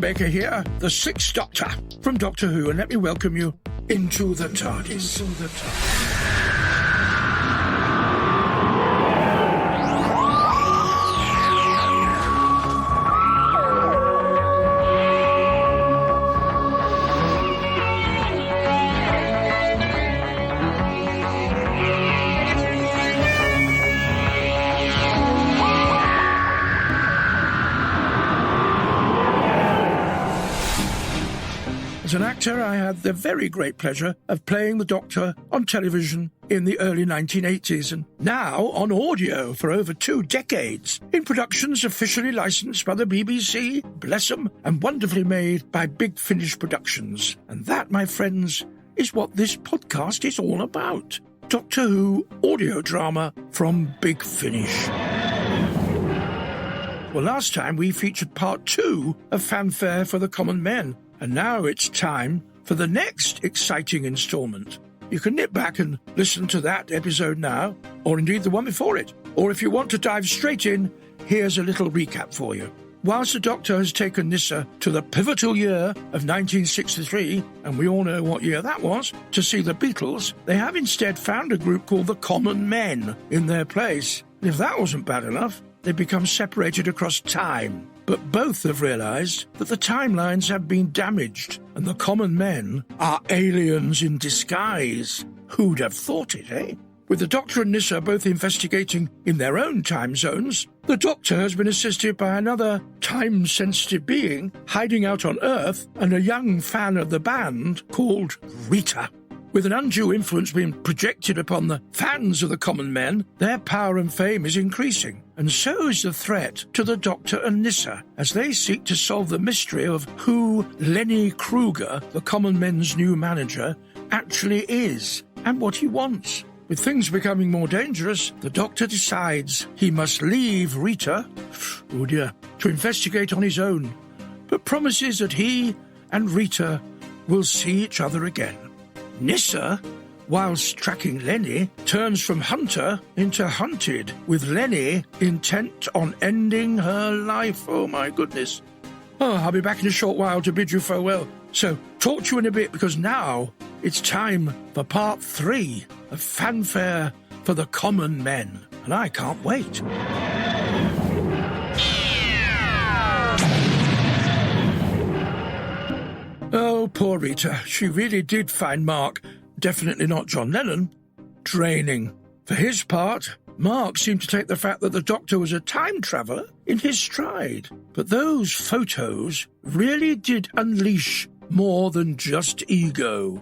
Baker here, the Sixth Doctor from Doctor Who, and let me welcome you into the TARDIS. As an actor, I had the very great pleasure of playing the Doctor on television in the early 1980s, and now on audio for over 2 decades, in productions officially licensed by the BBC, bless 'em, and wonderfully made by Big Finish Productions. And that, my friends, is what this podcast is all about. Doctor Who audio drama from Big Finish. Well, last time we featured part 2 of Fanfare for the Common Men, and now it's time for the next exciting instalment. You can nip back and listen to that episode now, or indeed the one before it. Or if you want to dive straight in, here's a little recap for you. Whilst the Doctor has taken Nyssa to the pivotal year of 1963, and we all know what year that was, to see the Beatles, they have instead found a group called the Common Men in their place. And if that wasn't bad enough, they become separated across time. But both have realised that the timelines have been damaged, and the Common Men are aliens in disguise. Who'd have thought it, eh? With the Doctor and Nyssa both investigating in their own time zones, the Doctor has been assisted by another time-sensitive being hiding out on Earth and a young fan of the band called Rita. With an undue influence being projected upon the fans of the Common Men, their power and fame is increasing, and so is the threat to the Doctor and Nyssa, as they seek to solve the mystery of who Lenny Kruger, the Common Men's new manager, actually is, and what he wants. With things becoming more dangerous, the Doctor decides he must leave Rita, oh dear, to investigate on his own, but promises that he and Rita will see each other again. Nyssa, whilst tracking Lenny, turns from hunter into hunted, with Lenny intent on ending her life. Oh, my goodness. Oh, I'll be back in a short while to bid you farewell. So, talk to you in a bit, because now it's time for part 3 of Fanfare for the Common Men. And I can't wait. Oh, poor Rita. She really did find Mark, definitely not John Lennon, draining. For his part, Mark seemed to take the fact that the Doctor was a time traveller in his stride. But those photos really did unleash more than just ego.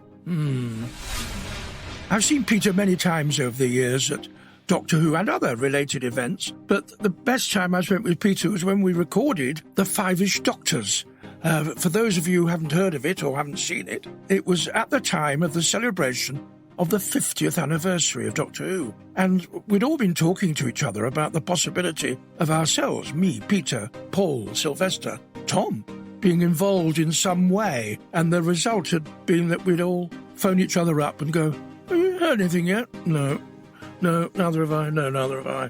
I've seen Peter many times over the years at Doctor Who and other related events, but the best time I spent with Peter was when we recorded the Five-ish Doctors. For those of you who haven't heard of it or haven't seen it, it was at the time of the celebration of the 50th anniversary of Doctor Who. And we'd all been talking to each other about the possibility of ourselves, me, Peter, Paul, Sylvester, Tom, being involved in some way. And the result had been that we'd all phone each other up and go, have you heard anything yet? No, neither have I. No, neither have I.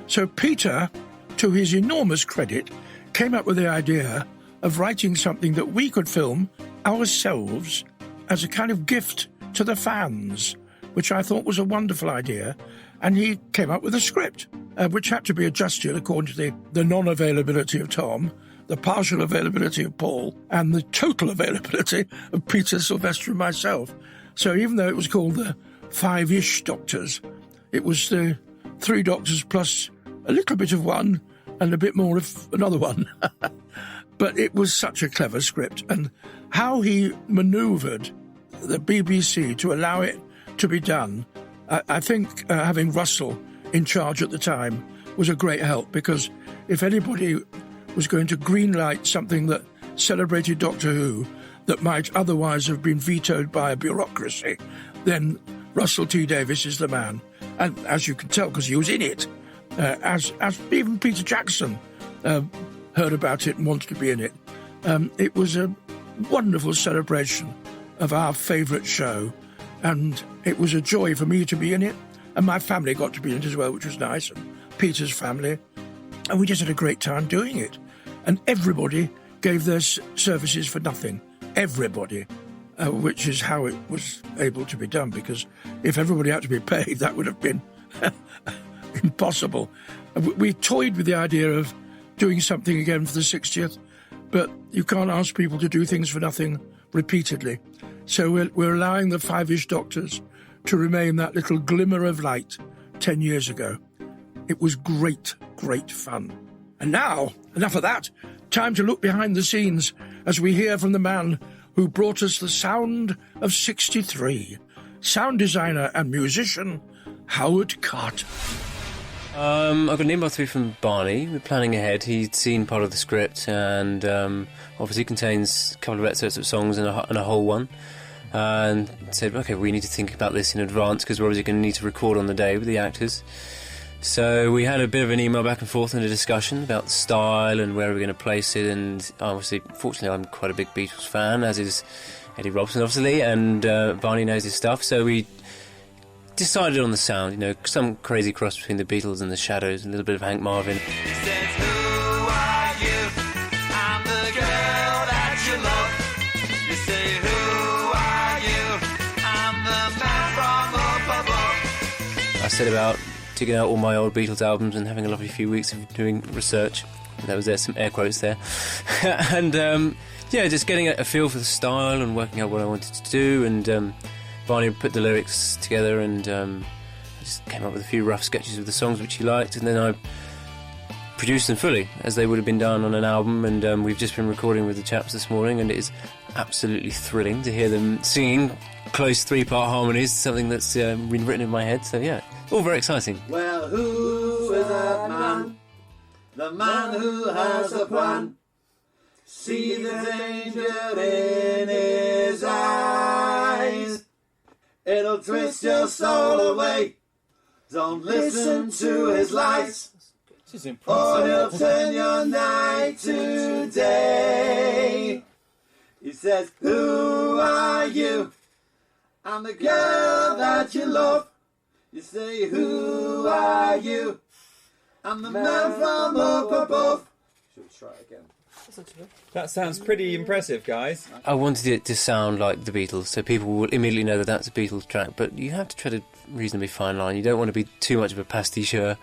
So Peter, to his enormous credit, came up with the idea of writing something that we could film ourselves as a kind of gift to the fans, which I thought was a wonderful idea. And he came up with a script, which had to be adjusted according to the non-availability of Tom, the partial availability of Paul, and the total availability of Peter, Sylvester, and myself. So even though it was called the Five-ish Doctors, it was the 3 Doctors plus a little bit of one and a bit more of another one. But it was such a clever script, and how he manoeuvred the BBC to allow it to be done, I think having Russell in charge at the time was a great help, because if anybody was going to greenlight something that celebrated Doctor Who that might otherwise have been vetoed by a bureaucracy, then Russell T Davies is the man. And as you can tell, because he was in it, as even Peter Jackson heard about it and wanted to be in it. It was a wonderful celebration of our favourite show, and it was a joy for me to be in it, and my family got to be in it as well, which was nice, and Peter's family, and we just had a great time doing it. And everybody gave their services for nothing. Everybody. Which is how it was able to be done, because if everybody had to be paid, that would have been impossible. We toyed with the idea of doing something again for the 60th, but you can't ask people to do things for nothing repeatedly. So we're allowing the Five-ish Doctors to remain that little glimmer of light 10 years ago. It was great, great fun. And now, enough of that, time to look behind the scenes as we hear from the man who brought us the sound of 63, sound designer and musician Howard Carter. I got an email through from Barney. We're planning ahead. He'd seen part of the script, and obviously contains a couple of excerpts of songs and a whole one. And said, OK, we need to think about this in advance, because we're obviously going to need to record on the day with the actors. So we had a bit of an email back and forth and a discussion about the style and where we're going to place it. And obviously, fortunately, I'm quite a big Beatles fan, as is Eddie Robson, obviously, and Barney knows his stuff. So we decided on the sound, you know, some crazy cross between the Beatles and the Shadows, a little bit of Hank Marvin. He says, who are you? I'm the girl that you love. You say, who are you? I'm the man from up above. I said about digging out all my old Beatles albums and having a lovely few weeks of doing research. There was some air quotes there. And just getting a feel for the style and working out what I wanted to do. And Barney put the lyrics together, and I just came up with a few rough sketches of the songs which he liked, and then I produced them fully as they would have been done on an album. And we've just been recording with the chaps this morning, and it is absolutely thrilling to hear them singing close 3-part harmonies, something that's been written in my head. So yeah, all very exciting. Well, who is that man? The man who has a plan. See the danger in his eyes. It'll twist your soul away. Don't listen to his lies. Or he'll turn your night to day. He says, who are you? I'm the girl that you love. You say, who are you? I'm the man from up above. Should we try it again? That sounds pretty impressive, guys. I wanted it to sound like the Beatles, so people will immediately know that that's a Beatles track, but you have to tread a reasonably fine line. You don't want to be too much of a pasticheur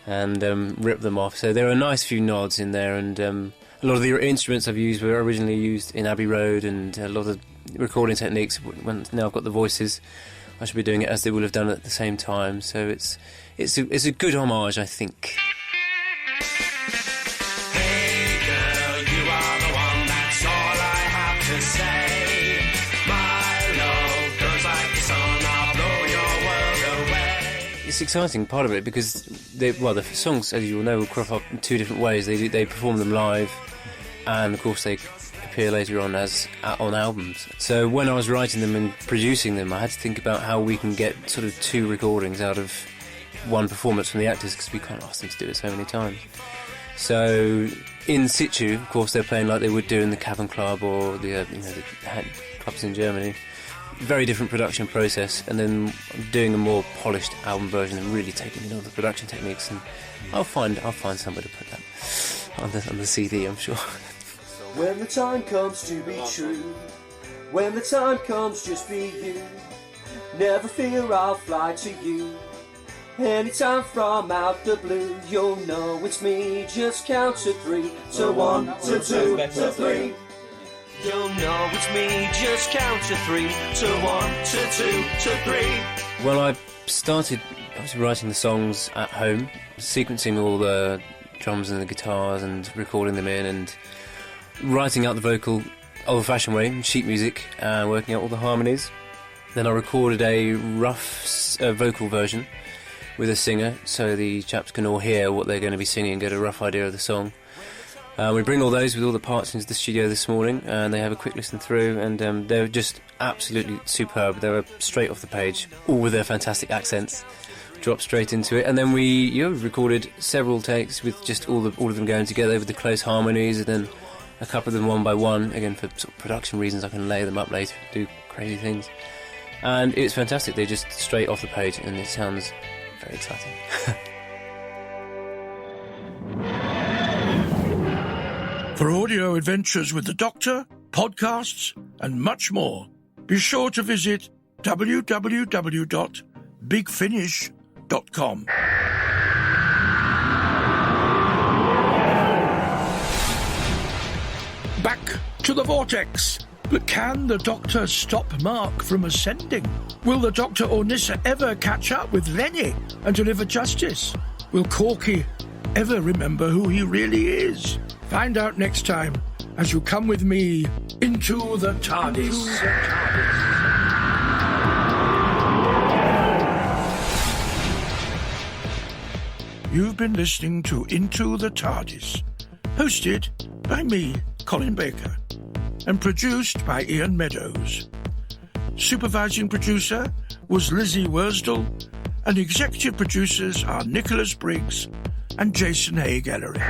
and rip them off. So there are a nice few nods in there, and a lot of the instruments I've used were originally used in Abbey Road, and a lot of recording techniques, when now I've got the voices, I should be doing it as they will have done at the same time. So it's a good homage, I think. Hey girl, you are the one, that's all I have to say. My love goes like the sun, I'll blow your world away. It's exciting, part of it, because the songs, as you all know, will crop up in two different ways. They perform them live, and of course they appear later on as on albums. So when I was writing them and producing them, I had to think about how we can get sort of two recordings out of one performance from the actors, because we can't ask them to do it so many times. So in situ, of course, they're playing like they would do in the Cavern Club or the clubs in Germany. Very different production process, and then doing a more polished album version and really taking in all the production techniques. And I'll find somebody to put that on the CD, I'm sure. When the time comes to be true, when the time comes, just be you. Never fear, I'll fly to you. Anytime from out the blue, you'll know it's me. Just count to 3, to 1, to 2, to 3. You'll know it's me. Just count to 3, to 1, to 2, to 3. Well, I was writing the songs at home, sequencing all the drums and the guitars and recording them in, and writing out the vocal old-fashioned way, sheet music, and working out all the harmonies. Then I recorded a rough vocal version with a singer, so the chaps can all hear what they're going to be singing and get a rough idea of the song. We bring all those with all the parts into the studio this morning, and they have a quick listen through, and they're just absolutely superb. They were straight off the page, all with their fantastic accents, drop straight into it. And then we recorded several takes with just all of them going together with the close harmonies, and then a couple of them one by one, again for sort of production reasons. I can lay them up later, do crazy things, and it's fantastic. They're just straight off the page, and it sounds very exciting. For audio adventures with the Doctor, podcasts, and much more, be sure to visit www.bigfinish.com. Back to the vortex. But can the Doctor stop Mark from ascending? Will the Doctor or Nyssa ever catch up with Lenny and deliver justice? Will Corky ever remember who he really is? Find out next time as you come with me into the TARDIS. You've been listening to Into the TARDIS, hosted by me, Colin Baker, and produced by Ian Meadows. Supervising producer was Lizzie Wursdell, and executive producers are Nicholas Briggs and Jason Haig-Ellery.